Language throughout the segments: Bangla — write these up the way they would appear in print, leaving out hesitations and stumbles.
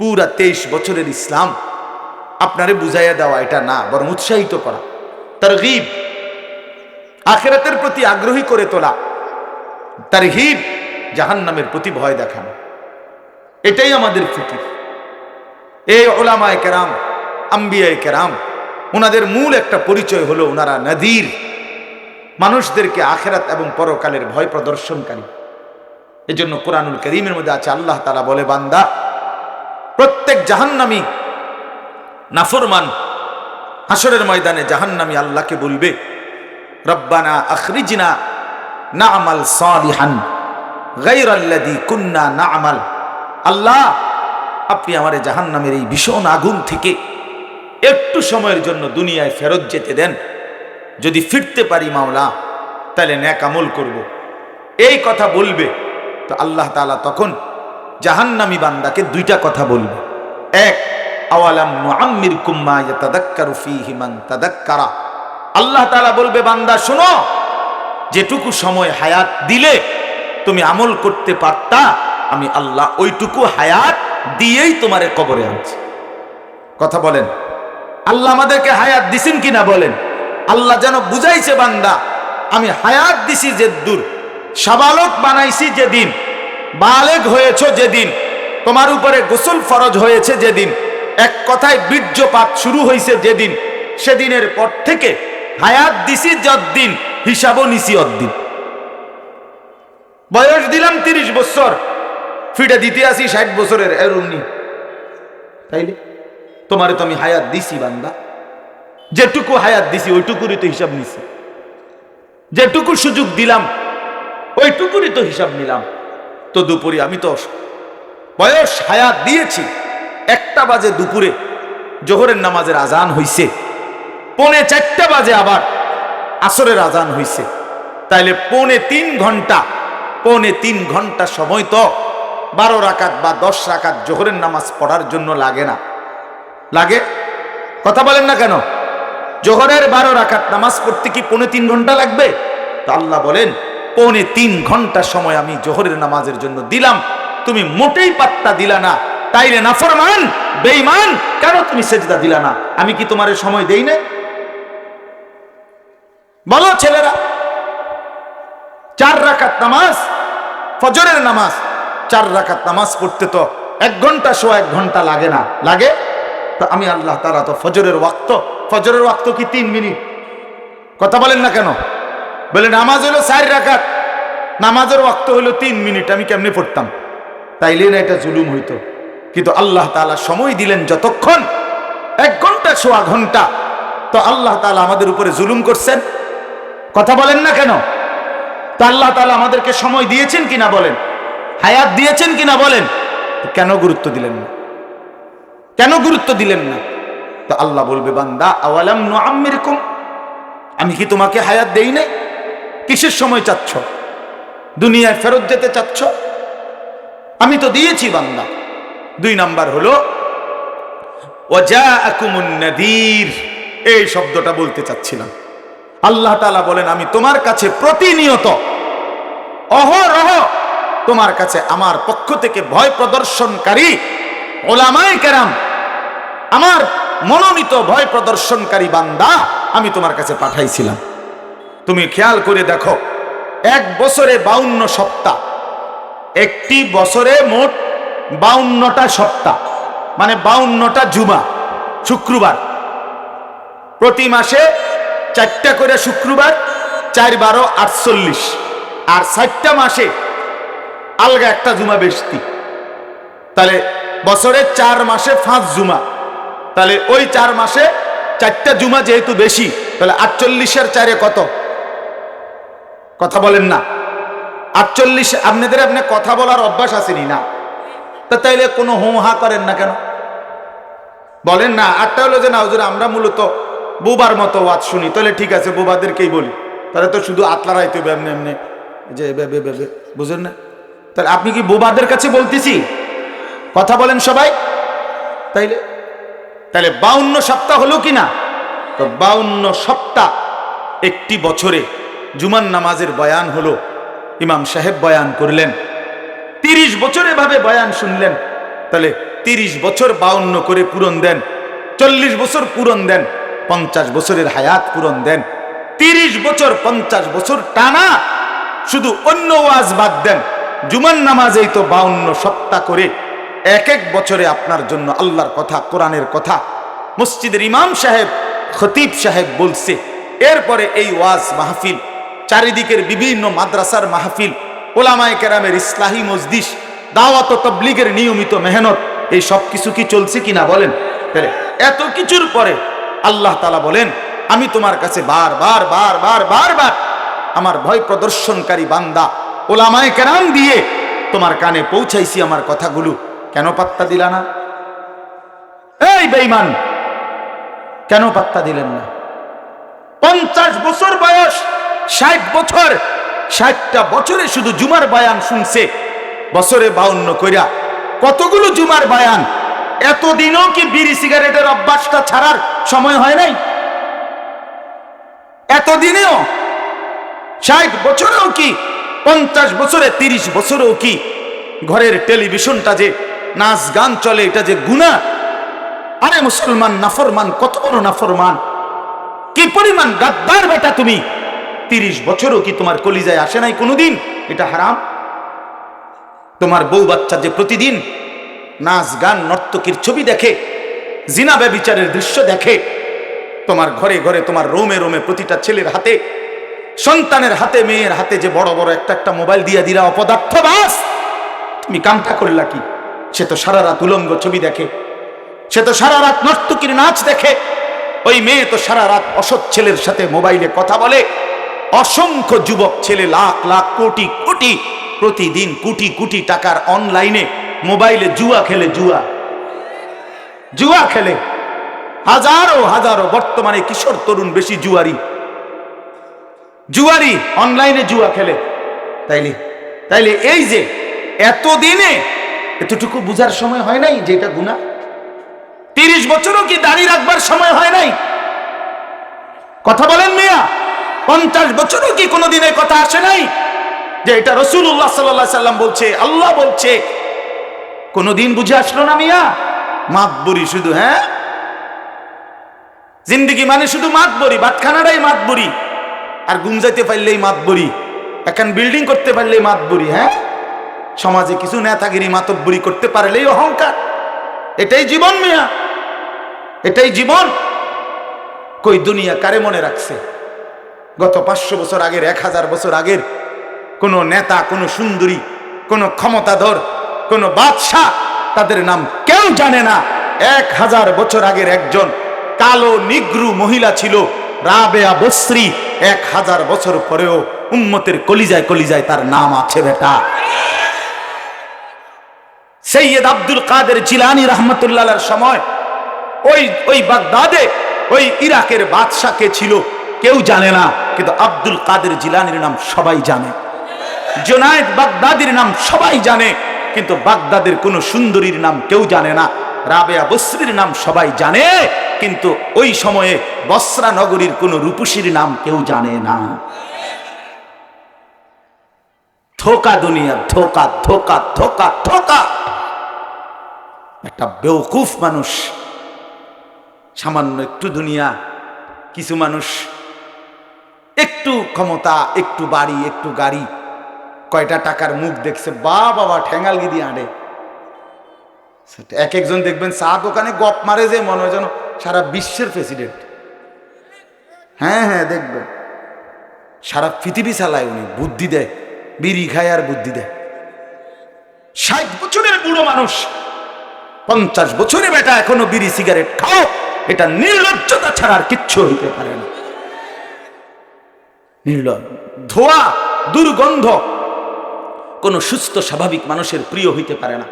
পুরা 23 বছরের ইসলাম আপনারে বুঝাইয়া দেওয়া এটা না, বরং উৎসাহিত করা, তারগীব, আখিরাতের প্রতি আগ্রহী করে তোলা, তারহিব, জাহান্নামের প্রতি ভয় দেখানো, এটাই আমাদের ফিকির। এই উলামায়ে কেরাম, আম্বিয়ায়ে কেরাম, ওনাদের মূল একটা পরিচয় হলো ওনারা নাদির, মানুষদেরকে আখিরাত এবং পরকালের ভয় প্রদর্শনকারী। এজন্য কোরআনুল কারীমের মধ্যে আছে, আল্লাহ তাআলা বলে, বান্দা, প্রত্যেক জাহান্নামী নাফরমান হাসরের ময়দানে জাহান্নামী আল্লাহকে বলবে, রব্বানা আখরিজনা না'মাল সালিহান গায়রাল্লাযী কুন্না না'মাল। আল্লাহ, আপনি আমারে জাহান্নামের এই ভীষণ আগুন থেকে একটু সময়ের জন্য দুনিয়ায় ফেরত যেতে দেন, যদি ফিরতে পারি মাওলা তাহলে নেক আমল করব। এই কথা বলবে তো আল্লাহ তাআলা তখন জাহান্নামী বান্দাকে দুইটা কথা বলবে। এক, আওয়ালাম নুআম্মিরকুম মা ইয়াতাযাক্কারু ফীহি মান তাযাক্কারা। আল্লাহ তাআলা বলবে, বান্দা শোনো, যেটুকু সময় হায়াত দিলে তুমি আমল করতে পারতা, আমি আল্লাহ ওইটুকু হায়াত দিয়েই তোমারে কবরে আনছি। কথা বলেন, আল্লাহ আমাদেরকে হায়াত দিছেন কিনা বলেন? আল্লাহ যেন বুঝাইছে, বান্দা আমি হায়াত দিছি যেদূর, সাবালক বানাইছি যেদিন, বালেগ হয়েছ যেদিন, তোমার উপরে গোসল ফরজ হয়েছে যেদিন, এক কথায় বীর্যপাত শুরু হয়েছে যেদিন, সেদিনের পর থেকে হায়াত দিছি যতদিন, হিসাবও নিছি অদ্দিন। বয়স দিলাম 30 বছর, ফিটা দিতে আসি 60 বছরের, এরমনি। তাইলে তোমারে তো আমি হায়াত দিছি বান্দা, যেটুকু হায়াত দিছি ওইটুকুরই তো হিসাব নিছি, যেটুকু সুযোগ দিলাম ওইটুকুরই তো হিসাব নিলাম। তো দুপুরে আমি তো বয়স হায়াত দিয়েছি, 1টা বাজে দুপুরে জোহরের নামাজের আজান হইছে, 3:45 বাজে আবার আসরের আজান হইছে, তাইলে 3.25 ঘন্টা, 3.25 ঘন্টা সময় তো 12 রাকাত বা 10 রাকাত জোহরের নামাজ পড়ার জন্য লাগে না? লাগে? কথা বলেন না কেন? জোহরের 12 রাকাত নামাজ পড়তে কি 3.25 ঘন্টা লাগবে? তো আল্লাহ বলেন, 3.25 ঘন্টা সময় আমি জোহরের নামাজের জন্য দিলাম, তুমি মোটেই পাত্তা দিলা না। তাইলে নাফরমান, বেঈমান, কেন তুমি সেজদা দিলা না? আমি কি তোমার সময় দেই না? বলো ছেলেরা, 4 রাকাত নামাজ, ফজরের নামাজ, 4 রাকাত নামাজ পড়তে তো 1 ঘন্টা, 1 ঘন্টা লাগে না? লাগে? তো আমি আল্লাহ তাআলা তো ফজরের ওয়াক্ত কি 3 মিনিট? কথা বলেন না কেন? বলে নামাজ হলো 4 রাকাত, নামাজের ওয়াক্ত হলো 3 মিনিট, আমি কেমনে পড়তাম? তাইলে না এটা জুলুম হইতো? কিন্তু আল্লাহ তাআলা সময় দিলেন যতক্ষণ, 1 ঘন্টা, 1 ঘন্টা, তো আল্লাহ তাআলা আমাদের উপরে জুলুম করছেন? কথা বলেন না কেন? তো আল্লাহ তাআলা আমাদেরকে সময় দিয়েছেন কিনা বলেন? হায়াত দিয়েছেন কিনা বলেন? কেন গুরুত্ব দিলেন না? কেন গুরুত্ব দিলেন না? তো আল্লাহ বলবে, বান্দা আওয়ালাম নুআম্মিরকুম, আমি কি তোমাকে হায়াত দেই নাই? কিসের সময় চাচ্ছ? দুনিয়ায় ফেরত যেতে চাচ্ছ? আমি তো দিয়েছি বান্দা। 2 নাম্বার হলো ওয়াজাআকুমুন নাযীর, এই শব্দটা বলতে চাচ্ছিলাম। আল্লাহ তাআলা বলেন, আমি তোমার কাছে প্রতিনিয়ত, অহরহ তোমার কাছে আমার পক্ষ থেকে ভয় প্রদর্শনকারী উলামায়ে কেরাম, আমার মনোনীত ভয় প্রদর্শনকারী বান্দা আমি তোমার কাছে পাঠাইছিলাম। তুমি খেয়াল করে দেখো, 1 বছরে 52 সপ্তাহ, একটি বছরে মোট 52টা সপ্তাহ, মানে 52টা জুমা, শুক্রবার, প্রতি মাসে 4টা করে শুক্রবার, 4 12 48, আর 60টা মাসে আলগা একটা জুমা বেশতি। তাহলে বছরে 4 মাসে 5 জুমা, তাহলে ওই 4 মাসে 4টা জুমা যেহেতু বেশি, তাহলে 48-এর 4-এ কত? কথা বলেন না? 48। আপনাদের আপনি কথা বলার অভ্যাস আসেনি না? তা তাইলে কোনো হোহা করেন না কেন? বলেন না। আরটা হলো যে না হুজুর, আমরা মূলত বোবার মতো ওয়াজ শুনি। তাহলে ঠিক আছে, বোবাদেরকেই বলি, তাহলে তো শুধু আতলারাইতে হবে এমনি এমনি, যে বুঝেন না? তাহলে আপনি কি বোবাদের কাছে বলতেছি? কথা বলেন সবাই। তাইলে 52 সপ্তাহ হলো কিনা? তো 52 সপ্তাহ একটি বছরে জুমার নামাজের বয়ান হলো, ইমাম সাহেব বয়ান করলেন, 30 বছর এভাবে বয়ান শুনলেন, তাহলে 30 বছর 52 করে পূরণ দেন, 40 বছর পূরণ দেন, 50 বছরের হায়াত পূরণ দেন। 30 বছর 50 বছর টানা শুধু অন্য ওয়াজ বাদ দেন, জুমার নামাজেই তো 52 সপ্তাহ করে এক এক বছরে আপনার জন্য আল্লাহর কথা, কোরআনের কথা মসজিদের ইমাম সাহেব, খতিব সাহেব বলছে। এরপরে এই ওয়াজ মাহফিল, চারিদিকের বিভিন্ন মাদ্রাসার মাহফিল, ওলামায়ে কেরামের ইসলাহি মজলিস, দাওয়াত ও তাবলীগের নিয়মিত মেহনত, এই সব কিছু কি চলছে কিনা বলেন? তাহলে এত কিছুর পরে আল্লাহ তাআলা বলেন, আমি তোমার কাছে বারবার বারবার বারবার আমার ভয় প্রদর্শনকারী বান্দা ওলামায়ে কেরাম দিয়ে তোমার কানে পৌঁছাইছি আমার কথাগুলো, কেন পাত্তা দিলা না? এই বেঈমান, কেন পাত্তা দিলেন না? 50 বছর বয়স, 60 বছর, 60টা বছরে শুধু জুমার বয়ান শুনছে, বছরে 52 কইরা কতগুলো জুমার বয়ান। এতদিনও কি বিড়ি সিগারেটের অভ্যাসটা ছাড়ার সময় হয় নাই? এতদিনেও 60 বছরেও কি, 50 বছরে, 30 বছরেও কি ঘরের টেলিভিশনটা যে নাচ গান চলে, এটা যে গুনাহ? আরে মুসলমান নাফরমান, কত বড় নাফরমান, কি পরিমাণ গাদ্দার বেটা তুমি! 30 বছরও কি তোমার কলিজায় আসে নাই কোনোদিন এটা হারাম? তোমার বউ বাচ্চা যে প্রতিদিন নাচ গান নর্তকীর ছবি দেখে, জিনা ব্যভিচারের দৃশ্য দেখে, তোমার ঘরে ঘরে, তোমার রোমে রোমে প্রতিটা ছেলের হাতে, সন্তানের হাতে, মেয়ের হাতে যে বড় বড় একটা একটা মোবাইল দিয়া দিলা, অপদার্থ বাস! তুমি কামটা করলা কি? সে তো সারা রাত উলঙ্গ ছবি দেখে, সে তো সারা রাত নর্তকীর নাচ দেখে, ওই মেয়ে তো সারা রাত অসৎ ছেলের সাথে মোবাইলে কথা বলে। অসংখ্য যুবক ছেলে, লাখ লাখ কোটি কোটি, প্রতিদিন কোটি কোটি টাকার অনলাইনে মোবাইলে জুয়া খেলে, জুয়া খেলে। হাজারো হাজারো বর্তমানে কিশোর তরুণ বেশি জুয়ারি অনলাইনে জুয়া খেলে। তাইলে এই যে এতদিনে এতটুকু বুঝার সময় হয় নাই যে এটা গুনাহ? 30 বছরও কি দাড়ি রাখবার সময় হয় নাই? কথা বলেন মিয়া। 50 বছরও কি কোনোদিন এই কথা আসে নাই যে এটা রাসূলুল্লাহ সাল্লাল্লাহু আলাইহি সাল্লাম বলছে, আল্লাহ বলছে? কোনোদিন বুঝে আসলো না মিয়া? মাতবরি শুধু, হ্যাঁ, জিন্দেগি মানে শুধু মাতবরি, বাতখানাটাই মাতবরি, আর ঘুম যাইতে পারলেই মাতবরি, এখন বিল্ডিং করতে পারলেই মাতবরি, হ্যাঁ, সমাজে কিছু নেতাগিরি মাতব্বরি করতে পারলেই অহংকার। এটাই জীবন মিয়া, এটাই জীবন। কই দুনিয়া কারে মনে রাখছে? গত 500 বছর আগের, 1000 বছর আগের কোন নেতা, কোন সুন্দরী, কোন ক্ষমতাধর, কোন বাদশাহ, তাদের নাম কেউ জানে না। 1000 বছর আগের একজন কালো নিগ্রু মহিলা ছিল রাবেয়া বসরি, 1000 বছর পরেও উম্মতের কলিজায় কলিজায় তার নাম আছে বেটা। সৈয়দ আব্দুল কাদের জিলানী রাহমাতুল্লাহ আলাইহির সময় ওই বাগদাদে ওই ইরাকের বাদশা কে ছিল কেউ জানে না, কিন্তু আব্দুল কাদের জিলানীর নাম সবাই জানে। জুনায়েদ বাগদাদির নাম সবাই জানে, কিন্তু বাগদাদের কোন সুন্দরীর নাম কেউ জানে না। রাবেয়া বসরির নাম সবাই জানে, কিন্তু ওই সময়ে বসরা নগরীর কোন রূপসীর নাম কেউ জানে না। ধোকা দুনিয়া, ধোকা ধোকা ধোকা ধোকা। একটা বেওকুফ মানুষ, সামান্য একটু দুনিয়া, কিছু মানুষ একটু ক্ষমতা, একটু বাড়ি, একটু গাড়ি, কয়টা টাকার মুখ দেখছে, বাবা ঠেঙ্গাল গিদি আঁড়ে। এক একজন দেখবেন চা দোকানে গপ মারে যে মনে হয় যেন সারা বিশ্বের প্রেসিডেন্ট। হ্যাঁ হ্যাঁ, দেখবেন সারা পৃথিবী চালায় উনি, বুদ্ধি দেয়, বিড়ি খায় আর বুদ্ধি দেয়। 60 বছরের বুড়ো মানুষ, 50 বছরে বেটা এখনো বিড়ি সিগারেট খাও, এটা নির্লজ্জতা ছাড়া আর কিচ্ছু হইতে পারে না। নির্লজ্জ, ধোয়া, দুর্গন্ধ কোন সুস্থ স্বাভাবিক মানুষের প্রিয় হইতে পারে না।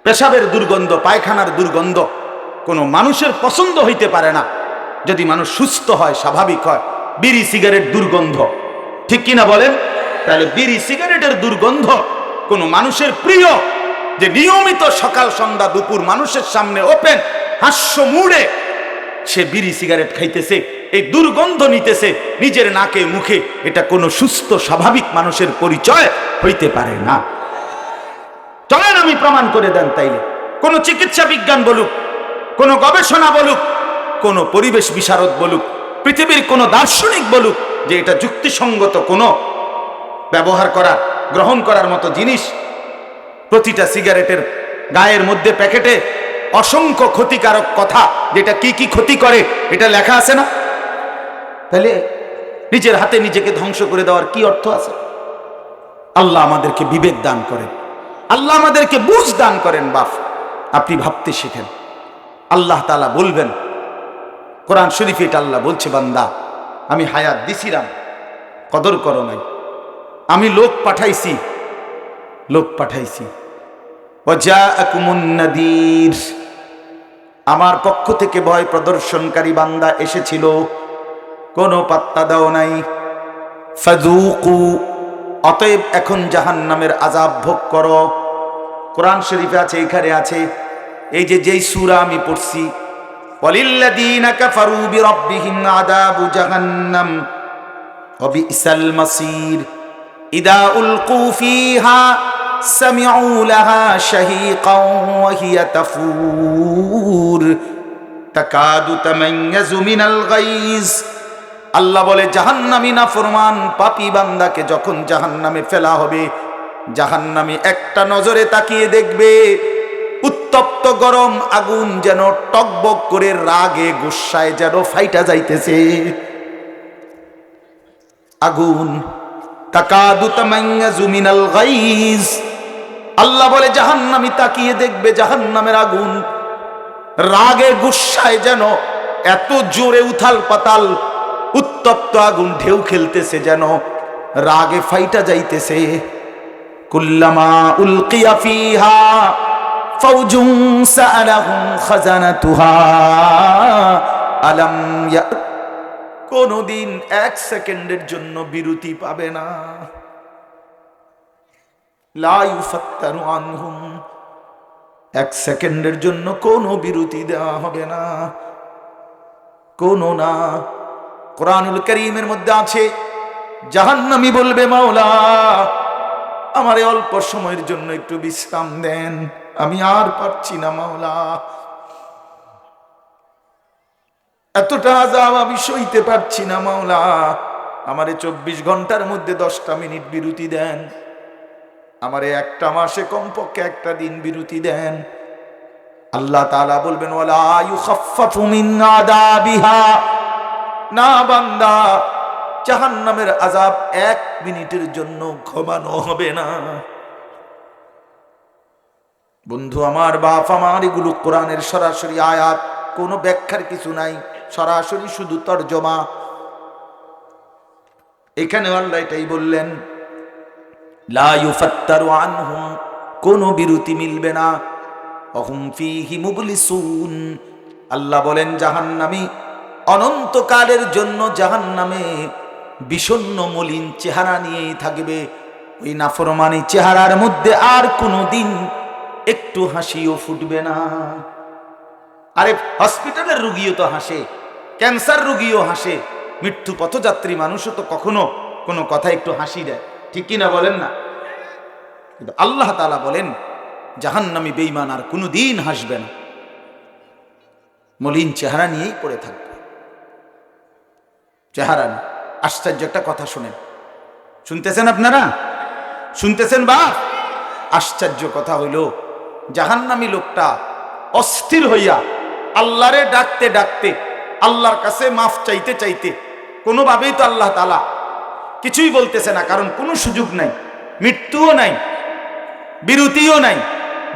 পেশাবের দুর্গন্ধ, পায়খানার দুর্গন্ধ কোন মানুষের পছন্দ হইতে পারে না যদি মানুষ সুস্থ হয়, স্বাভাবিক হয়। বিড়ি সিগারেট দুর্গন্ধ, ঠিক কিনা বলেন? তাহলে বিড়ি সিগারেটের দুর্গন্ধ কোন মানুষের প্রিয়, যে নিয়মিত সকাল সন্ধ্যা দুপুর মানুষের সামনে ওপেন হাস্য মুড়ে সে বিড়ি সিগারেট খাইতেছে, এই দুর্গন্ধ নিতেছে নিজের নাকে মুখে, এটা কোনো সুস্থ স্বাভাবিক মানুষের পরিচয় হইতে পারে না। চলেন আমি প্রমাণ করে দেন তাইলে। কোন চিকিৎসা বিজ্ঞান বলুক, কোন গবেষণা বলুক, কোন পরিবেশ বিশারদ বলুক, পৃথিবীর কোন দার্শনিক বলুক যে এটা যুক্তিসঙ্গত কোন ব্যবহার করার গ্রহণ করার মতো জিনিস। প্রতিটা সিগারেটের গায়ের মধ্যে প্যাকেটে অসংখ্য ক্ষতিকারক কথা, যেটা কি কি ক্ষতি করে এটা লেখা আছে না? তাহলে নিজের হাতে নিজেকে ধ্বংস করে দেওয়ার কি অর্থ আছে? আল্লাহ আমাদেরকে বিবেক দান করেন, আল্লাহ আমাদেরকে বুঝ দান করেন। বাপ, আপনি ভাবতে শিখেন। আল্লাহ তাআলা বলবেন, কোরআন শরীফে এটা আল্লাহ বলছে, বান্দা আমি হায়াত দিছিলাম, কদর করো নাই। আমি লোক পাঠাইছি, ওয়াজাআকুমুন নাদির, আমার পক্ষ থেকে ভয় প্রদর্শনকারী বান্দা এসেছিল, কোনো পাত্তা দাও নাই। ফাযুকু, অতএব এখন জাহান্নামের আযাব ভোগ করো। কোরআন শরীফে আছে, এখানে আছে, এই যেই সূরা আমি পড়ছি, ওয়ালিল্লাযীনা কাফারু বিরাব্বিহিম আযাবু জাহান্নাম ওয়া বিসাল মাসীর ইযা উলকু ফিহা সামিউ লাহা শাহীকান ওয়া হিয়া তাফুর তাকাদু তামাইয়াজু মিনাল গায়জ। আল্লাহ বলে, জাহান্নামী নাফরমান পাপী বান্দাকে যখন জাহান্নামে ফেলা হবে, জাহান্নামী একটা নজরে তাকিয়ে দেখবে উত্তপ্ত গরম আগুন যেন টকবক করে রাগে গুসায় যেন ফাইটা যাইতেছে। আগুন তাকাদু তামাইয়াজু মিনাল গায়জ। আল্লাহ বলে, জাহান্নামী তাকিয়ে দেখবে জাহান্নামের আগুন রাগে গুসায় যেন এত জোরে উথাল পাতাল উত্তপ্ত আগুন ঢেউ খেলতেছে, যেন রাগে ফাইটা যাইতেছে। কুল্লামা উলকিয়া ফিহা ফাওজুন সাআলাহুম খাজানাতুহা আলাম ইয়া, কোনদিন এক সেকেন্ডের জন্য বিরতি পাবে না। লা ইউফাত্তারু আনহুম, এক সেকেন্ডের জন্য কোনো বিরতি দেওয়া হবে না, কোনো না। কোরআনুল কারীমের মধ্যে আছে, জাহান্নামী বলবে, মাওলা আমারে অল্প সময়ের জন্য একটু বিশ্রাম দেন, আমি আর পারছি না মাওলা, এতটা আযাব আমি সইতে পারছি না মাওলা, আমারে 24 ঘন্টার মধ্যে 10টা মিনিট বিরতি দেন, আমারে একটা মাসে কমপক্ষে একটা দিন বিরতি দেন। আল্লাহ তাআলা বলবেন, ওয়ালা ইউখাফফাফু মিন আযাবিহা, না বান্দা, জাহান্নামের আযাব 1 মিনিটের জন্য কমানো হবে না। বন্ধু আমার, বাপ আমার, এগুলো কোরআনের সরাসরি আয়াত, কোনো ব্যাখ্যার কিছু নাই, সরাসরি শুধু তরজমা। এখানে আল্লাহ এটাই বললেন, লা ইউফাত্তারু আনহুম, কোনো বিরতি মিলবে না, ওয়াহুম ফীহি মুবলিসুন। আল্লাহ বলেন, জাহান্নামী অনন্তকালের জন্য জাহান্নামে বিষণ্ণ মলিন চেহারা নিয়েই থাকবে। ওই নাফরমানি চেহারার মধ্যে আর কোনো দিন একটু হাসিও ফুটবে না। আরে হসপিটালের রুগীও তো হাসে, ক্যান্সার রুগীও হাসে, মৃত্যু পথযাত্রী মানুষও তো কখনো কোনো কথা একটু হাসি দেয়, ঠিক কিনা বলেন না? কিন্তু আল্লাহ তাআলা বলেন, জাহান্নামী বেঈমান আর কোনো দিন হাসবে না, মলিন চেহারা নিয়েই পড়ে থাকবে, চেহারা নিয়ে। আশ্চর্য একটা কথা শুনেন, শুনতেছেন আপনারা? শুনতেছেন বা? আশ্চর্য কথা হইল, জাহান্নামী লোকটা অস্থির হইয়া আল্লাহরে ডাকতে ডাকতে, আল্লাহর কাছে মাফ চাইতে চাইতে, কোনোভাবেই তো আল্লাহ তাআলা কিছুই বলতেছে না, কারণ কোনো সুযোগ নাই, মৃত্যুও নাই, বিরতিও নাই,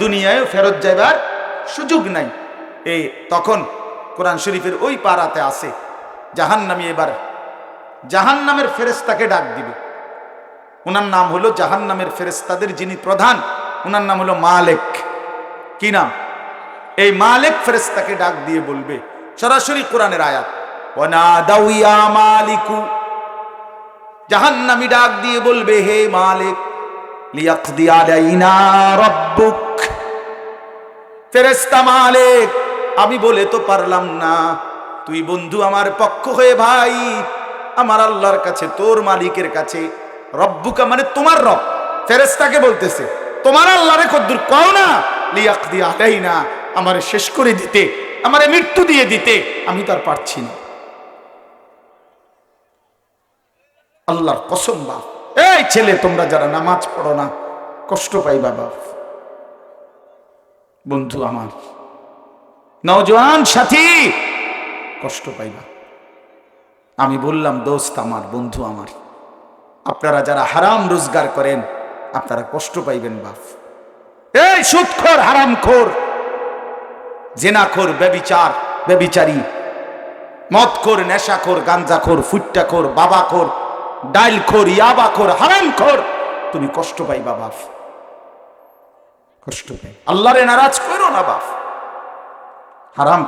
দুনিয়ায় ফেরত যাবার সুযোগ নাই। এই তখন কোরআন শরীফের ওই পারাতে আছে, জাহান্নামী এবার জাহান্নামের ফেরেশতাকে ডাক দিবে। ওনার নাম হলো, জাহান্নামের ফেরেশতাদের যিনি প্রধান, ওনার নাম হলো মালিক। কি নাম? এই মালিক ফেরেশতাকে ডাক দিয়ে বলবে, সরাসরি কোরআনের আয়াত, ওয়ানাদাউ ইয়া মালিকু, জাহান্নামী ডাক দিয়ে বলবে, হে মালিক, লিয়াকদি আলাইনা রাব্বুক, ফেরেশতা মালিক আমি বলে তো পারলাম না, তুই বন্ধু আমার পক্ষ হয়ে ভাই আমার আল্লাহর কাছে, তোর মালিকের কাছে, রব্বুকা মানে তোমার রব, ফেরেশতাকে বলতেছে, তোমার আল্লাহরে কদ্দুর কও না, লিয়াকদি আলাইনা, আমারে শেষ করে দিতে, আমারে মৃত্যু দিয়ে দিতে, আমি তো আর পারছি না। আল্লাহর কসম বাপ, এই ছেলে তোমরা যারা নামাজ পড়ো না, কষ্ট পাইবা বাপ। বন্ধু আমার, নওজোয়ান সাথী, কষ্ট পাইবা। আমি বললাম দোস্ত আমার, বন্ধু আমার, আপনারা যারা হারাম রোজগার করেন আপনারা কষ্ট পাইবেন বাপ। এই সুদখোর, হারামখোর, জেনাখোর, ব্যভিচার, ব্যভিচারী, মদখোর, নেশাখোর, গাঞ্জাখোর, ফুট্টাখোর, বাবাখোর, ডাইলখোর, ইয়াবাখোর, হারামখোর, তুমি কষ্ট পাইবা বাপ, কষ্ট পাই। আল্লাহরে নারাজ করো না বাপ। হারাম